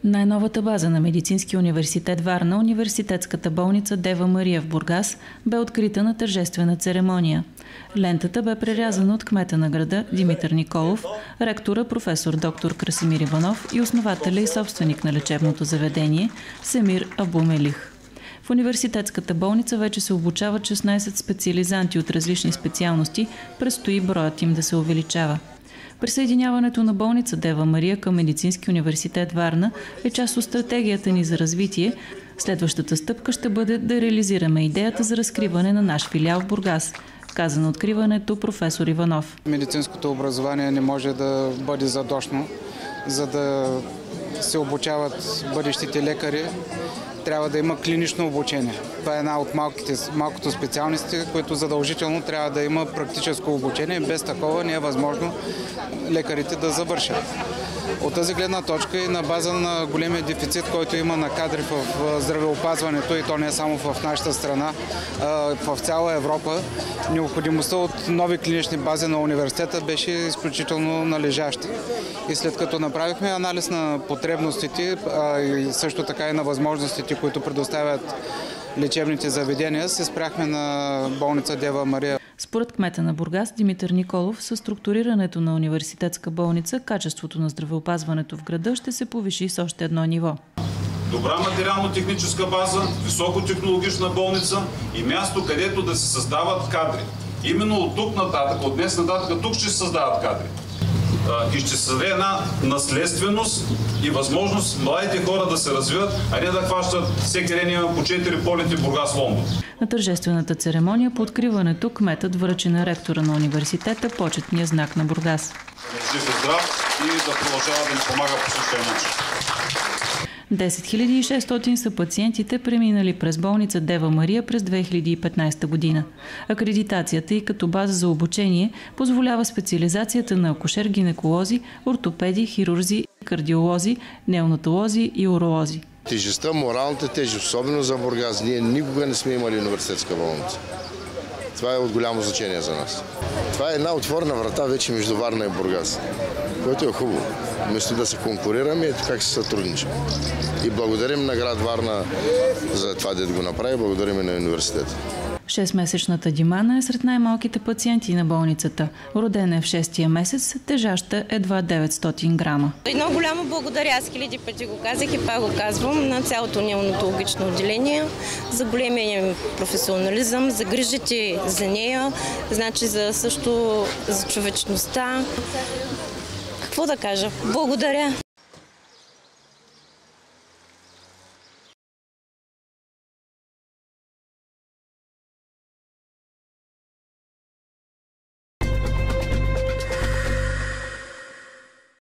Най-новата база на Медицинския университет Варна, университетската болница Дева Мария в Бургас, бе открита на тържествена церемония. Лентата бе прерязана от кмета на града Димитър Николов, ректора професор доктор Красимир Иванов и основателя и собственик на лечебното заведение Семир Абу Мелих. В университетската болница вече се обучават 16 специализанти от различни специалности, предстои броят им да се увеличава. Присъединяването на болница Дева Мария към Медицински университет Варна е част от стратегията ни за развитие. Следващата стъпка ще бъде да реализираме идеята за разкриване на наш филиал в Бургас, каза на откриването професор Иванов. Медицинското образование не може да бъде задочно, за да се обучават бъдещите лекари. Трябва да има клинично обучение. Това е една от малкото специалности, които задължително трябва да има практическо обучение. Без такова не е възможно лекарите да завършат. От тази гледна точка и на база на големия дефицит, който има на кадри в здравеопазването, и то не само в нашата страна, а в цяла Европа, необходимостта от нови клинични бази на университета беше изключително належаща. И след като направихме анализ на потребностите, и също така и на възможностите, които предоставят лечебните заведения, се спряхме на болница Дева Мария. Според кмета на Бургас Димитър Николов, със структурирането на университетска болница, качеството на здравеопазването в града ще се повиши с още едно ниво. Добра материално-техническа база, високотехнологична болница и място, където да се създават кадри. Именно от тук нататък, от днес нататък, тук ще се създават кадри. И ще се създаде една наследственост и възможност младите хора да се развиват, а не да хващат всеки ден има по 4 полети Бургас-Лондон. На тържествената церемония по откриването кметът връчи на ректора на университета почетния знак на Бургас. Жив и здрав и да продължава да ни помага по същия начин. 10 600 са пациентите, преминали през болница Дева Мария през 2015 година. Акредитацията и като база за обучение позволява специализацията на акушер-гинеколози, ортопеди, хирурзи, кардиолози, неонатолози и уролози. Тежестта, моралната тежест, особено за Бургас, ние никога не сме имали университетска болница. Това е от голямо значение за нас. Това е една отворена врата вече между Варна и Бургас, което е хубаво. Вместо да се конкурираме, ето как се сътрудничим. И благодарим на град Варна за това, да го направи, благодарим и на университета. 6-месечната Димана е сред най-малките пациенти на болницата. Родена е в 6-тия месец, тежаща едва 900 грама. Едно голямо благодаря, аз хиляди пъти го казах и пак го казвам, на цялото неонатологично отделение за големия професионализъм, за грижите за нея, значи също за човечността. Какво да кажа? Благодаря!